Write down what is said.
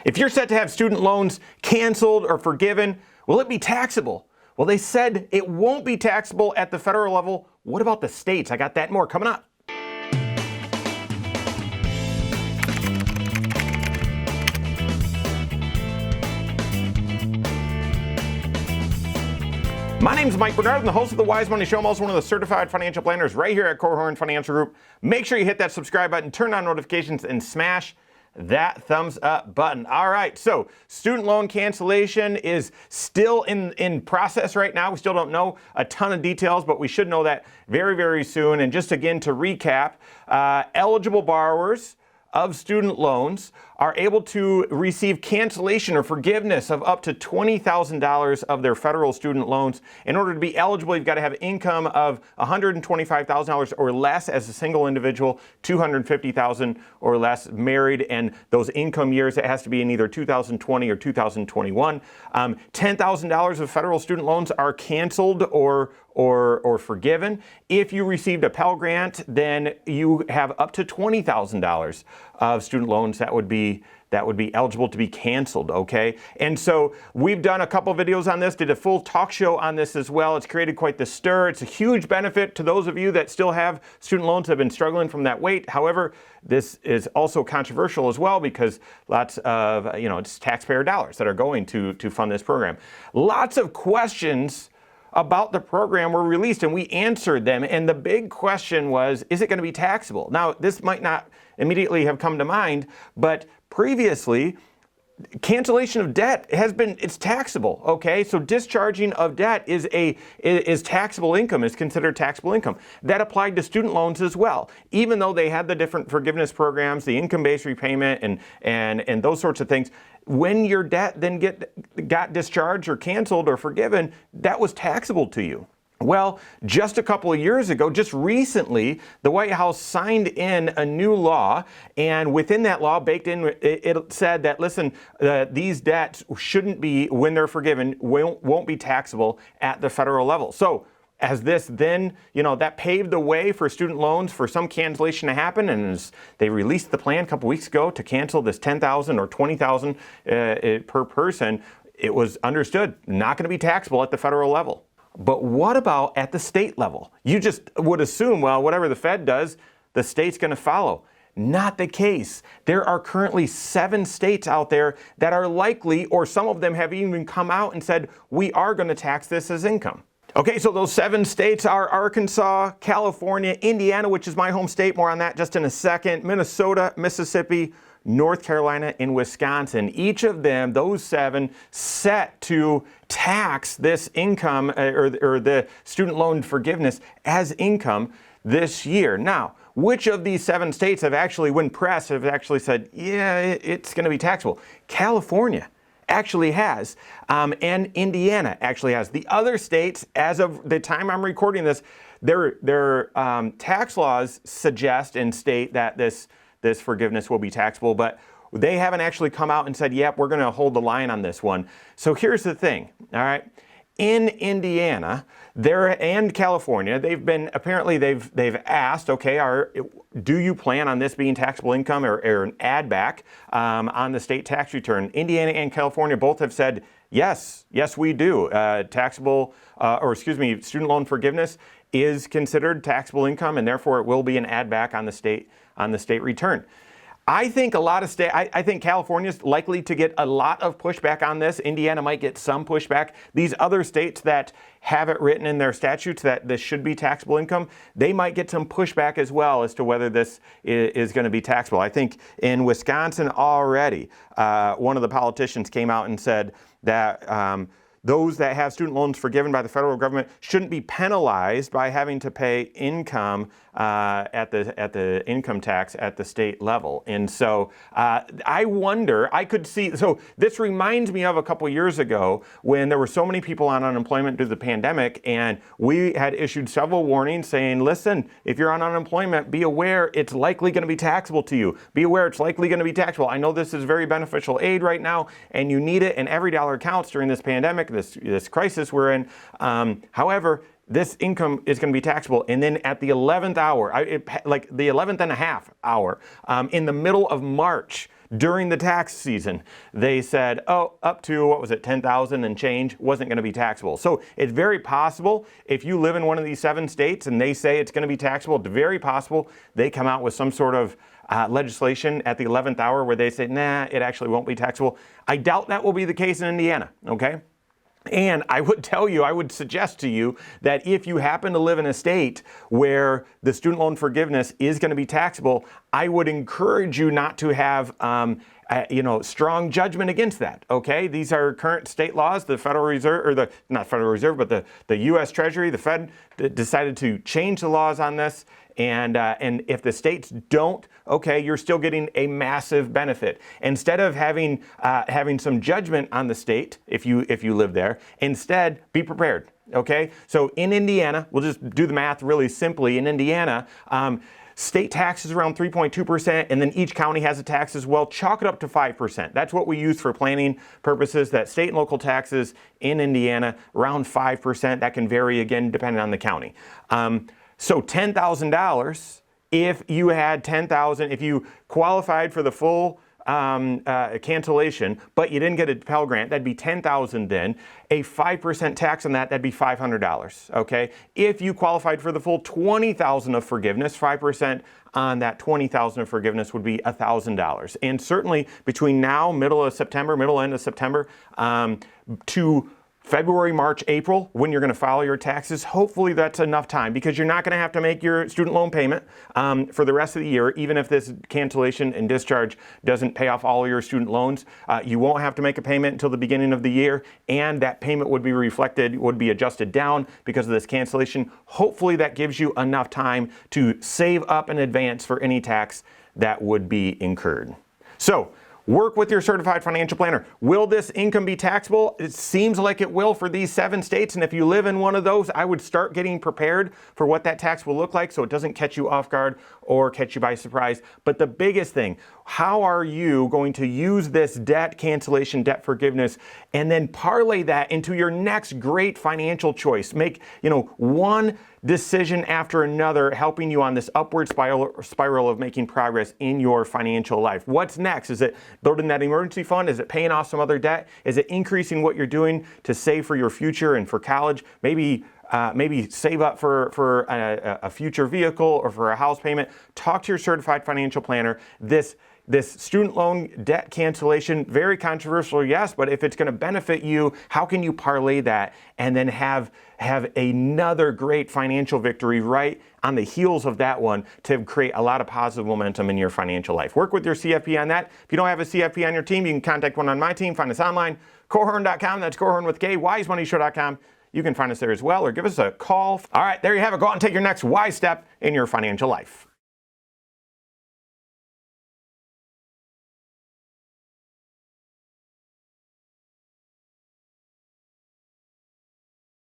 If you're set to have student loans canceled or forgiven, will it be taxable? Well, they said it won't be taxable at the federal level. What about the states? I got that and more coming up. My name is Mike Bernard. I'm the host of the Wise Money Show. I'm also one of the certified financial planners right here at Korhorn Financial Group. Make sure you hit that subscribe button, turn on notifications, and smash that thumbs up button. All right, so student loan cancellation is still in process right now. We still don't know a ton of details, but we should know that very, very soon. And just again to recap, eligible borrowers of student loans are able to receive cancellation or forgiveness of up to $20,000 of their federal student loans. In order to be eligible, you've got to have income of $125,000 or less as a single individual, $250,000 or less married, and those income years, it has to be in either 2020 or 2021. $10,000 of federal student loans are canceled or forgiven. If you received a Pell Grant, then you have up to $20,000 of student loans that would be eligible to be canceled, okay? And so we've done a couple videos on this, did a full talk show on this as well. It's created quite the stir. It's a huge benefit to those of you that still have student loans that have been struggling from that weight. However, this is also controversial as well because lots of, it's taxpayer dollars that are going to fund this program. Lots of questions about the program were released and we answered them. And the big question was, is it going to be taxable? Now, this might not immediately have come to mind, but previously, cancellation of debt it's taxable, okay? So discharging of debt is taxable income, is considered taxable income. That applied to student loans as well. Even though they had the different forgiveness programs, the income-based repayment and those sorts of things, when your debt then got discharged or canceled or forgiven, that was taxable to you. Well, just a couple of years ago, just recently, the White House signed in a new law, and within that law, baked in, it said that, listen, these debts shouldn't be, when they're forgiven, won't be taxable at the federal level. So as this then, that paved the way for student loans for some cancellation to happen, and as they released the plan a couple weeks ago to cancel this $10,000 or $20,000 per person, it was understood not going to be taxable at the federal level. But what about at the state level? You just would assume, well, whatever the Fed does, the state's going to follow. Not the case. There are currently 7 states out there that are likely, or some of them have even come out and said, we are going to tax this as income. Okay, so those 7 states are Arkansas, California, Indiana, which is my home state, more on that just in a second, Minnesota, Mississippi, North Carolina, and Wisconsin. Each of them, those 7, set to tax this income or the student loan forgiveness as income this year. Now, which of these 7 states have actually, when pressed, have actually said, yeah, it's going to be taxable? California actually has, and Indiana actually has. The other states, as of the time I'm recording this, their tax laws suggest and state that this forgiveness will be taxable, but they haven't actually come out and said, yep, we're going to hold the line on this one. So here's the thing, all right? In Indiana, and California, they've asked, okay, do you plan on this being taxable income or an add back on the state tax return? Indiana and California both have said, yes, we do. Student loan forgiveness is considered taxable income, and therefore it will be an add back on the state return. I think I think California is likely to get a lot of pushback on this. Indiana might get some pushback. These other states that have it written in their statutes that this should be taxable income, they might get some pushback as well as to whether this is going to be taxable. I think in Wisconsin already, one of the politicians came out and said that those that have student loans forgiven by the federal government shouldn't be penalized by having to pay income at the income tax at the state level. And so I wonder, I could see, so this reminds me of a couple years ago when there were so many people on unemployment due to the pandemic, and we had issued several warnings saying, listen, if you're on unemployment, be aware it's likely going to be taxable to you. Be aware it's likely going to be taxable. I know this is very beneficial aid right now, and you need it, and every dollar counts during this pandemic, this crisis we're in. However, this income is going to be taxable. And then at the 11th hour, like the 11th and a half hour, in the middle of March during the tax season, they said, oh, up to, what was it, 10,000 and change wasn't going to be taxable. So it's very possible if you live in one of these 7 states and they say it's going to be taxable, it's very possible they come out with some sort of legislation at the 11th hour where they say, nah, it actually won't be taxable. I doubt that will be the case in Indiana, okay? And I would tell you, I would suggest to you that if you happen to live in a state where the student loan forgiveness is going to be taxable, I would encourage you not to have strong judgment against that, okay? These are current state laws. The Federal Reserve, or not Federal Reserve, but the U.S. Treasury, the Fed, decided to change the laws on this. And if the states don't, okay, you're still getting a massive benefit. Instead of having some judgment on the state, if you live there, instead be prepared. Okay, so in Indiana, we'll just do the math really simply. In Indiana, state tax is around 3.2%, and then each county has a tax as well. Chalk it up to 5%. That's what we use for planning purposes. That state and local taxes in Indiana, around 5%. That can vary again depending on the county. So $10,000, if you had $10,000, if you qualified for the full cancellation, but you didn't get a Pell Grant, that'd be $10,000 then. A 5% tax on that, that'd be $500, okay? If you qualified for the full $20,000 of forgiveness, 5% on that $20,000 of forgiveness would be $1,000. And certainly between now, end of September, to February, March, April, when you're going to file your taxes, hopefully that's enough time, because you're not going to have to make your student loan payment for the rest of the year. Even if this cancellation and discharge doesn't pay off all of your student loans, you won't have to make a payment until the beginning of the year, and that payment would be reflected, would be adjusted down because of this cancellation. Hopefully that gives you enough time to save up in advance for any tax that would be incurred. So, work with your certified financial planner. Will this income be taxable? It seems like it will for these 7 states. And if you live in one of those, I would start getting prepared for what that tax will look like so it doesn't catch you off guard or catch you by surprise. But the biggest thing, how are you going to use this debt cancellation, debt forgiveness, and then parlay that into your next great financial choice? Make, one decision after another, helping you on this upward spiral of making progress in your financial life. What's next? Is it building that emergency fund? Is it paying off some other debt? Is it increasing what you're doing to save for your future and for college? Maybe save up for a future vehicle or for a house payment. Talk to your certified financial planner. This student loan debt cancellation, very controversial, yes, but if it's going to benefit you, how can you parlay that and then have another great financial victory right on the heels of that one to create a lot of positive momentum in your financial life? Work with your CFP on that. If you don't have a CFP on your team, you can contact one on my team. Find us online, Korhorn.com. That's Korhorn with K, wisemoneyshow.com. You can find us there as well, or give us a call. All right, there you have it. Go out and take your next wise step in your financial life.